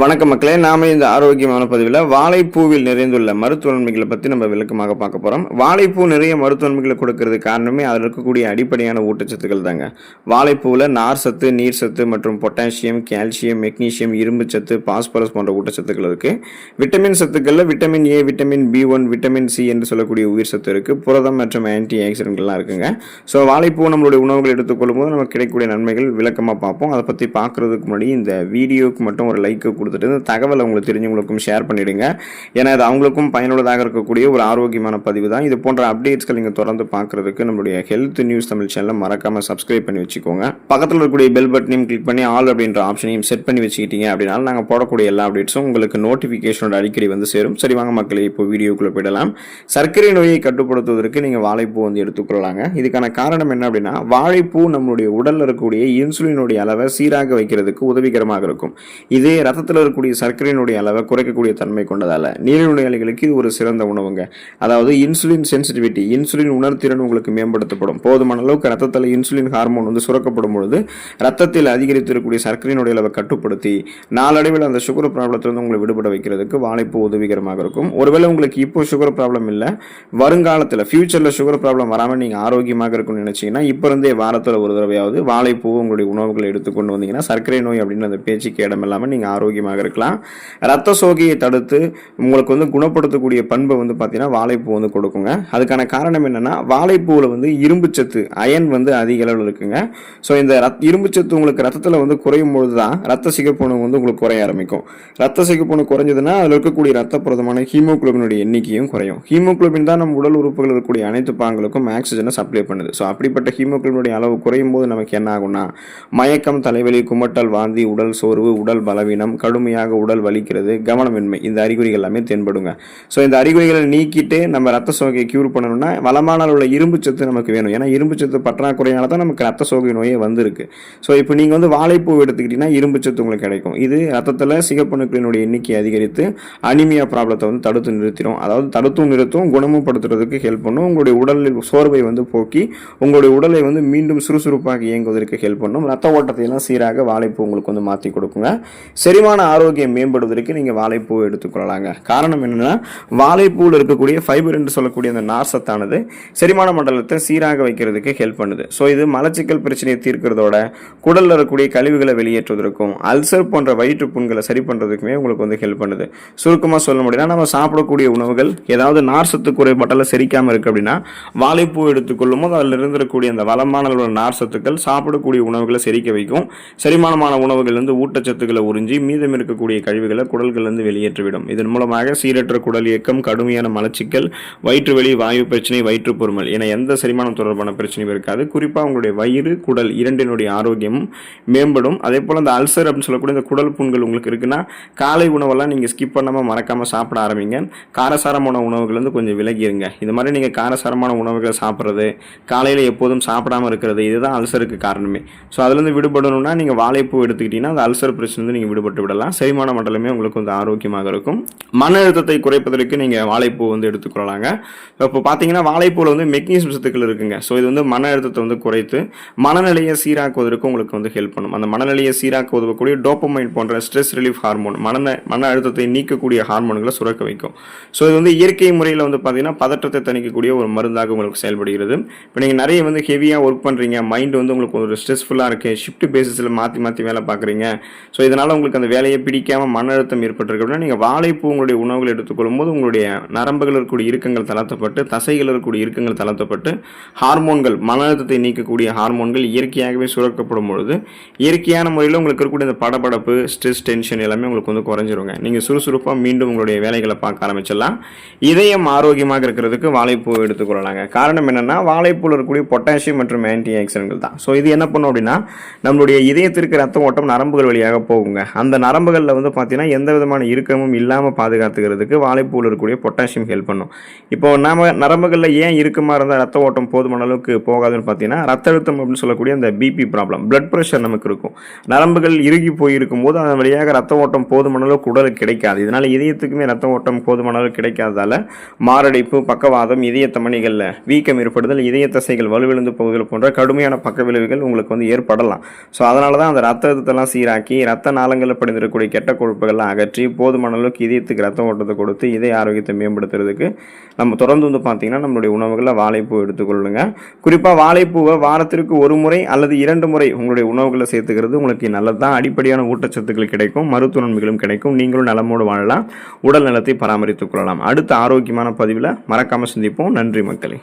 வணக்கம் மக்களே, நாம இந்த ஆரோக்கியமான பதிவில் வாழைப்பூவில் நிறைந்துள்ள மருத்துவ நன்மைகளை பற்றி நம்ம விளக்கமாக பார்க்க போகிறோம். வாழைப்பூ நிறைய மருத்துவ நன்மைகளை கொடுக்கறது காரணமே அதில் இருக்கக்கூடிய அடிப்படையான ஊட்டச்சத்துக்கள் தாங்க. வாழைப்பூவில் நார் சத்து, நீர் சத்து மற்றும் பொட்டாசியம், கால்சியம், மெக்னீசியம், இரும்பு சத்து, பாஸ்பரஸ் போன்ற ஊட்டச்சத்துக்கள் இருக்குது. விட்டமின் சத்துக்களில் vitamin A, vitamin B1, vitamin C என்று சொல்லக்கூடிய உயிர் சத்து இருக்குது. புரதம் மற்றும் ஆன்டி ஆக்சிடென்ட்கள்லாம் இருக்குங்க. ஸோ வாழைப்பூ நம்மளுடைய உணவுகள் எடுத்துக்கொள்ளும் போது நமக்கு கிடைக்கக்கூடிய நன்மைகள் விளக்கமாக பார்ப்போம். அதை பற்றி பார்க்குறதுக்கு முன்னாடி இந்த வீடியோவுக்கு மட்டும் ஒரு லைக் கொடுத்துட்டு இந்த தகவலை உங்களுக்கு தெரிஞ்சவங்களுக்கும் ஷேர் பண்ணிடுங்க. ஏன்னா இது அவங்களுக்கும் பயனுள்ளதாக இருக்கக்கூடிய ஒரு ஆரோக்கியமான பதிவு தான். இது போன்ற அப்டேட்ஸ்கள் நீங்கள் தொடர்ந்து பார்க்கறதுக்கு நம்மளுடைய ஹெல்த் நியூஸ் தமிழ் சேனலை மறக்காம சப்ஸ்கிரைப் பண்ணி வச்சுக்கோங்க. பக்கத்தில் இருக்கக்கூடிய பெல் பட்டனையும் கிளிக் பண்ணி ஆல் அப்படின்ற ஆப்ஷனையும் செட் பண்ணி வச்சுக்கிட்டீங்க அப்படின்னா நாங்கள் போடக்கூடிய எல்லா அப்டேட்ஸும் உங்களுக்கு நோட்டிஃபிகேஷனோட அடிக்கடி வந்து சேரும். சரி, வாங்க மக்களே, இப்போ வீடியோக்குள்ளே போயிடலாம். சர்க்கரை நோயை கட்டுப்படுத்துவதற்கு நீங்கள் வாழைப்பூ வந்து எடுத்துக்கொள்ளலாங்க. இதுக்கான காரணம் என்ன அப்படின்னா, வாழைப்பூ நம்மளுடைய உடலில் இருக்கக்கூடிய இன்சுலினுடைய அளவை சீராக வைக்கிறதுக்கு உதவிகரமாக இருக்கும். இதே ரத்தத்தில் இருக்கக்கூடிய சர்க்கரையினுடைய அளவை குறைக்கக்கூடிய தன்மை கொண்டதால நீரிழிவுகளுக்கு இது ஒரு சிறந்த உணவுங்க. அதாவது இன்சுலின் சென்சிட்டிவிட்டி, இன்சுலின் உணர்திறன் உங்களுக்கு மேம்படுத்தப்படும். போதுமான அளவுக்கு ரத்தத்தில் இன்சுலின் ஹார்மோன் வந்து சுரக்கப்படும் பொழுது ரத்தத்தில் அதிகரித்திருக்கக்கூடிய சர்க்கரையினுடைய அளவை கட்டுப்படுத்தி நாளடைவில் அந்த சுகர் ப்ராப்ளத்திலிருந்து உங்களை விடுபட வைக்கிறதுக்கு வாழைப்பூ உதவிகரமாக இருக்கும். ஒருவேளை உங்களுக்கு இப்போ சுகர் ப்ராப்ளம் இல்லை, வருங்காலத்தில் ஃபியூச்சரில் சுகர் ப்ராப்ளம் வராமல் நீங்கள் ஆரோக்கியமாக இருக்கும்னு நினைச்சீங்கன்னா இப்போ இருந்தே வாரத்தில் ஒரு தடவையாவது வாழைப்பூ உங்களுடைய உணவுகளை எடுத்துக்கொண்டு வந்தீங்கன்னா சர்க்கரை நோய் அப்படின்னு அந்த பேச்சுக்கு இடம் இல்லாமல் நீங்கள் ஆரோக்கியமாக இருக்கலாம். ரத்த சோகையை தடுத்து உங்களுக்கு வந்து குணப்படுத்தக்கூடிய பண்பை வந்து பார்த்தீங்கன்னா வாழைப்பூ வந்து கொடுக்குங்க. அதுக்கான காரணம் என்னன்னா, வாழைப்பூவில் வந்து இரும்பு சத்து, அயன் வந்து அதிக அளவில் இருக்குங்க. ஸோ இந்த இரும்பு சத்து உங்களுக்கு ரத்தத்தில் வந்து குறையும் பொழுது தான் ரத்த சிகப்பணு வந்து உங்களுக்கு குறைய ஆரம்பிக்கும். ரத்த சிகப்பணு குறைஞ்சதுன்னா அதில் இருக்கக்கூடிய ரத்த புரதமான ஹீமோகுளோபினுடைய எண்ணிக்கையும் குறையும். ஹீமோகுளோபின் தான் நம்ம உடல் உறுப்புகள் இருக்கக்கூடிய அனைத்து பாகங்களுக்கும் ஆக்சிஜனை சப்ளை பண்ணுது. ஸோ அப்படிப்பட்ட ஹீமோகுளோபினுடைய அளவு குறையும் போது நமக்கு என்ன ஆகும்னா, மயக்கம், தலைவலி, குமட்டல், வாந்தி, உடல் சோர்வு, உடல் பலவீனம், கடுமையாக உடல் வலிக்கிறது, கவனமின்மை, இந்த அறிகுறிகள் எல்லாமே தென்படுங்க. ஸோ இந்த அறிகுறிகளை நீக்கிட்டு நம்ம ரத்த சோகையை கியூர் பண்ணணும்னா வளமான உள்ள இரும்பு சத்து நமக்கு வேணும். ஏன்னா இரும்பு சத்து பற்றாக்குறையால தான் நமக்கு ரத்த சோகை நோயே வந்திருக்கு. ஸோ இப்போ நீங்கள் வந்து வாழைப்பூ எடுத்துக்கிட்டீங்கன்னா இரும்பு சத்து உங்களுக்கு கிடைக்கும். இது ரத்தத்தில் சிகப்பணுக்களினுடைய எண்ணிக்கை அதிகரித்து அனிமியா ப்ராப்ளத்தை வந்து தடுத்து நிறுத்திடும். அதாவது தடுத்தும் நிறுத்தும், குணமும் படுத்துறதுக்கு ஹெல்ப் பண்ணும். உங்களுடைய உடலில் சோர்வை வந்து போக்கி உங்களுடைய உடலை வந்து மீண்டும் சுறுசுறுப்பாக இயங்குவதற்கு ஹெல்ப் பண்ணும். ரத்த ஓட்டத்தை எல்லாம் சீராக வாழைப்பூ உங்களுக்கு வந்து மாற்றி கொடுக்குங்க. செரிமான ஆரோக்கியம் மேம்படுவதற்கு நீங்கள் வாழைப்பூ எடுத்துக்கொள்ளலாங்க. காரணம் என்னன்னா, வாழைப்பூவில் இருக்கக்கூடிய ஃபைபர் என்று சொல்லக்கூடிய அந்த நார் சத்தானது செரிமான மண்டலத்தை சீராக வைக்கிறதுக்கு ஹெல்ப் பண்ணுது. ஸோ இது மலச்சிக்கல் பிரச்சனையை தீர்க்கிறதோட குடலில் இருக்கக்கூடிய கழிவுகளை வெளியேற்றுவதற்கும் அல்சர் போன்ற வயிற்று புண்களை சரி பண்ணுறதுக்குமே உங்களுக்கு வந்து ஹெல்ப் பண்ணுது. சுருக்கமாக சொல்ல முடியும்னா, நம்ம சாப்பிடக்கூடிய உணவுகள் ஏதாவது நார் சத்து குறைபாட்டால் செரிக்காமல் இருக்கு அப்படின்னா வாழைப்பூ எடுத்துக்கொள்ளும் போது அதில் இருந்திருக்கக்கூடிய அந்த வளமான நார் சத்துக்கள் சாப்பிடக்கூடிய உணவுகளை செரிக்க வைக்கும். செரிமானமான உணவுகள் வந்து ஊட்டச்சத்துக்களை உறிஞ்சி மீதம் இருக்கக்கூடிய கழிவுகளை குடல்களிலிருந்து வெளியேற்றிவிடும். இதன் மூலமாக சீரற்ற குடல் இயக்கம், கடுமையான மலச்சிக்கல், வயிற்று வலி, வாயு பிரச்சனை, வயிற்று பொறுமல் என எந்த செரிமானம் தொடர்பான பிரச்சனையும் இருக்காது. குறிப்பாக உங்களுடைய வயிறு, குடல் இரண்டினுடைய ஆரோக்கியமும் மேம்படும். அதே போல் அந்த அல்சர் அப்படின்னு சொல்லக்கூடிய இந்த குடல் புண்கள் உங்களுக்கு இருக்குன்னா காலை உணவெல்லாம் நீங்கள் ஸ்கிப் பண்ணாமல் மறக்காமல் சாப்பிட ஆரம்பிங்க. காரசாரமான உணவுகள் வந்து கொஞ்சம் விலகிருங்க. இது மாதிரி நீங்கள் காரசாரமான உணவுகளை சாப்பிட்றது, காலையில் எப்போதும் சாப்பிடாமல் இருக்கிறது, இதுதான் அல்சருக்கு காரணமே. ஸோ அதுலேருந்து விடுபடணும்னா நீங்கள் வாழைப்பூ எடுத்துக்கிட்டீங்கன்னா அந்த அல்சர் பிரச்சனை வந்து நீங்கள் விடுபட்டு விடலாம். செரிமான மண்டலமே உங்களுக்கு வந்து ஆரோக்கியமாக இருக்கும். மன அழுத்தத்தை குறைப்பதற்கு நீங்கள் வாழைப்பூ வந்து எடுத்துக்கொள்ளலாங்க. இப்போ பார்த்தீங்கன்னா வாழைப்பூவில் வந்து மெக்னீசியம் சத்துக்கள் இருக்குங்க. ஸோ இது வந்து மன அழுத்தத்தை வந்து குறைத்து மனநிலையை சீராக்குவதற்கு உங்களுக்கு வந்து ஹெல்ப் பண்ணும். அந்த மனநிலையை சீராக்க உதவக்கூடிய டோபமைன் போன்ற ஸ்ட்ரெஸ் ரிலீஃப் ஹார்மோன், மன அழுத்தத்தை நீக்கக்கூடிய ஹார்மோன்களை சுரக்க வைக்கும். ஸோ இது வந்து இயற்கை முறையில் வந்து பார்த்தீங்கன்னா பதற்றத்தை தணிக்கக்கூடிய ஒரு மருந்தாக உங்களுக்கு செயல்படுகிறது. இப்போ நீங்கள் நிறைய வந்து ஹெவியாக ஒர்க் பண்ணுறீங்க, மைண்ட் வந்து உங்களுக்கு ஒரு ஸ்ட்ரெஸ்ஃபுல்லாக இருக்குது, ஷிஃப்ட் பேசிஸில் மாற்றி வேலை பார்க்குறீங்க, ஸோ இதனால் உங்களுக்கு அந்த வேலையை பிடிக்காமல் மன அழுத்தம் ஏற்பட்டிருக்கு அப்படின்னா நீங்கள் வாழைப்பூ உங்களுடைய உணவுகள் எடுத்துக்கொள்ளும் போது உங்களுடைய நரம்புகள் இருக்கக்கூடிய இறுக்கங்கள் தளர்த்தப்பட்டு, தசைகள் இருக்கக்கூடிய இறுக்கங்கள் தளர்த்தப்பட்டு, ஹார்மோன்கள், மன அழுத்தத்தை நீக்கக்கூடிய ஹார்மோன்கள் இயற்கையாகவே சுரக்கப்படும் பொழுது இயற்கையான முறையில் உங்களுக்கு இருக்கக்கூடிய இந்த படபடப்பு, ஸ்ட்ரெஸ், டென்ஷன் எல்லாமே உங்களுக்கு வந்து குறைஞ்சிருங்க. நீங்கள் சுறுசுறுப்பாக மீண்டும் உங்களுடைய வேலைகளை பார்க்க ஆரம்பிச்சிடலாம். இதயம் ஆரோக்கியமாக இருக்கிறதுக்கு வாழைப்பூ எடுத்துக்கொள்ளலாங்க. காரணம் என்னன்னா, வாழைப்பூவில் இருக்கக்கூடிய பொட்டாசியம் மற்றும் ஆன்டி ஆக்சிடென்ட்கள் தான். ஸோ இது என்ன பண்ணும் அப்படின்னா, நம்மளுடைய இதயத்திற்கு ரத்த ஓட்டம் நரம்புகள் வழியாக போகுங்க. அந்த நரம்புகளில் வந்து பார்த்தீங்கன்னா எந்த விதமான இறுக்கமும் இல்லாமல் பாதுகாத்துக்கிறதுக்கு வாழைப்பூவில் இருக்கக்கூடிய பொட்டாசியம் ஹெல்ப் பண்ணும். இப்போ நாம நரம்புகளில் ஏன் இறுக்கமாக இருந்தால் ரத்த ஓட்டம் போதுமான அளவுக்கு போகாதுன்னு பார்த்தீங்கன்னா, ரத்த அழுத்தம் அப்படின்னு சொல்லக்கூடிய அந்த பிபி ப்ராப்ளம், பிளட் ப்ரெஷர் நமக்கு இருக்கும். நரம்புகள் இறுகி போயிருக்கும் போது அதன் வழியாக ரத்த ஓட்டம் போதுமான அளவுக்கு உடலுக்கு கிடைக்காது. இதனால இதயத்துக்குமே ரத்த ஓட்டம் போதுமான அளவுக்கு கிடைக்காததால மாரடைப்பு, பக்கவாதம், இதய தமனிகளில் வீக்கம் ஏற்படுதல், இதய தசைகள் வலுவிழந்து போகுதல் போன்ற கடுமையான பக்க விளைவுகள் உங்களுக்கு வந்து ஏற்படலாம். ஸோ அதனால தான் அந்த ரத்த அழுத்தத்தெல்லாம் சீராக்கி ரத்த நாளங்களில் படிந்திருக்க இருக்கக்கூடிய கெட்ட கொழுப்புகள்லாம் அகற்றி போதுமான அளவுக்கு இதயத்துக்கு ரத்த ஓட்டத்தை கொடுத்து இதய ஆரோக்கியத்தை மேம்படுத்துறதுக்கு நம்ம தொடர்ந்து வந்து பார்த்தீங்கன்னா நம்மளுடைய உணவுகளில் வாழைப்பூ எடுத்துக்கொள்ளுங்க. குறிப்பாக வாழைப்பூவை வாரத்திற்கு 1 முறை அல்லது 2 முறை உங்களுடைய உணவுகளை சேர்த்துக்கிறது உங்களுக்கு நல்லது தான். அடிப்படையான ஊட்டச்சத்துக்கள் கிடைக்கும், மருத்துவ நன்மைகளும் கிடைக்கும். நீங்களும் நலமோடு வாழலாம், உடல் நலத்தை பராமரித்துக் கொள்ளலாம். அடுத்த ஆரோக்கியமான பதிவில் மறக்காமல் சந்திப்போம். நன்றி மக்களே.